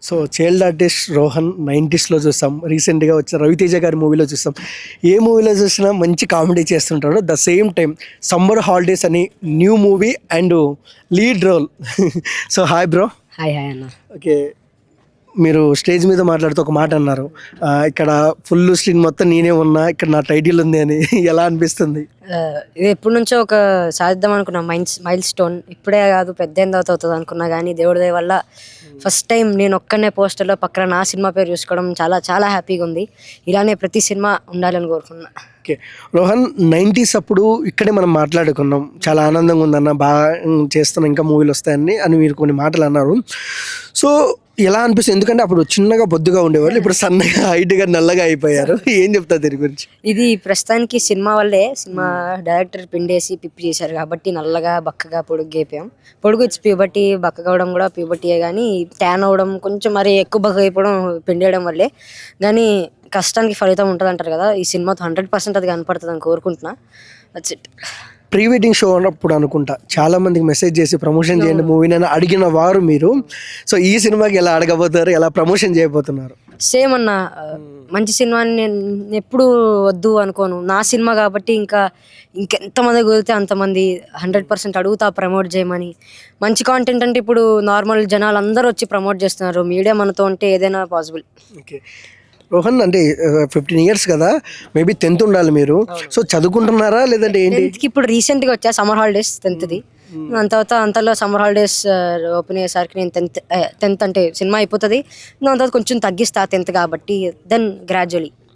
So child artist Rohan 90స్లో చూస్తాం, రీసెంట్గా వచ్చిన రవితేజ గారి మూవీలో చూస్తాం. ఏ మూవీలో చూసినా మంచి కామెడీ చేస్తుంటాడు. The same time summer holidays అని new movie and lead role. So hi bro. Hi hi అన్న. ఓకే, మీరు స్టేజ్ మీద మాట్లాడుతూ ఒక మాట అన్నారు, ఇక్కడ ఫుల్ స్క్రీన్ మొత్తం నేనే ఉన్నా, ఇక్కడ నా టైటిల్ ఉంది అని. ఎలా అనిపిస్తుంది? ఇది ఎప్పటి నుంచో ఒక సాధిద్దాం అనుకున్నా మైల్ స్టోన్. ఇప్పుడే కాదు, పెద్ద ఎంత అవుతుంది అనుకున్నా, కానీ దేవుడి దయ వల్ల ఫస్ట్ టైం నేను ఒక్కనే పోస్టర్లో పక్కన నా సినిమా పేరు చూసుకోవడం చాలా చాలా హ్యాపీగా ఉంది. ఇలానే ప్రతి సినిమా ఉండాలని కోరుకున్నా. ఓకే రోహన్, 90s అప్పుడు ఇక్కడే మనం మాట్లాడుకున్నాం, చాలా ఆనందంగా ఉందన్న, బాగా చేస్తున్నాం, ఇంకా మూవీలు వస్తాయని అని మీరు కొన్ని మాటలు అన్నారు. సో ఎలా అనిపిస్తుంది? ఎందుకంటే అప్పుడు చిన్నగా బొద్దుగా ఉండేవాళ్ళు, ఇప్పుడు సన్నగా హైట్గా నల్లగా అయిపోయారు. ఏం చెప్తారు దీని గురించి? ఇది ప్రస్తుతానికి సినిమా వల్లే. సినిమా డైరెక్టర్ పిండేసి పిప్పి చేశారు కాబట్టి నల్లగా బక్కగా పొడుగు అయిపోయాం. పొడుగు ఇచ్చి ప్యూబర్టీ, బక్కగా అవడం కూడా ప్యూబర్టీయే, కానీ ట్యాన్ అవ్వడం కొంచెం మరి ఎక్కువ బక్క అయిపోవడం పిండేయడం వల్లే. కానీ కష్టానికి ఫలితం ఉంటుంది అంటారు కదా, ఈ సినిమాతో 100% అది కనపడుతుంది అని కోరుకుంటున్నా. That's it. Pre wedding show అన్నప్పుడు అనుకుంటా చాలా మందికి మెసేజ్ చేసి ప్రమోషన్ చేయండి మూవీని అని అడిగిన వారు మీరు. సో ఈ సినిమాకి ఎలా అడగబోతున్నారు, ఎలా ప్రమోషన్ చేయబోతున్నారు? సేమ్ అన్న, మంచి సినిమాని నేను ఎప్పుడు వద్దు అనుకోను. నా సినిమా కాబట్టి ఇంకెంతమంది కుదిరితే అంతమంది 100% అడుగుతా ప్రమోట్ చేయమని. మంచి కాంటెంట్ అంటే ఇప్పుడు నార్మల్ జనాలు అందరూ వచ్చి ప్రమోట్ చేస్తున్నారు. మీడియా మనతో ఉంటే ఏదైనా పాసిబుల్. ఓకే రోహన్, అంటే 15 years కదా, మేబీ 10th ఉండాలి మీరు. సో చదువుకుంటున్నారా లేదంటే ఏంటి? 10th ఇప్పుడు రీసెంట్గా వచ్చా సమ్మర్ హాలిడేస్ 10th. దాని తర్వాత అంతలో సమ్మర్ హాలిడేస్ ఓపెన్ అయ్యేసరికి నేను 10th అంటే సినిమా అయిపోతుంది. దాని తర్వాత కొంచెం తగ్గిస్తా 10th కాబట్టి, దెన్ గ్రాడ్యువలీ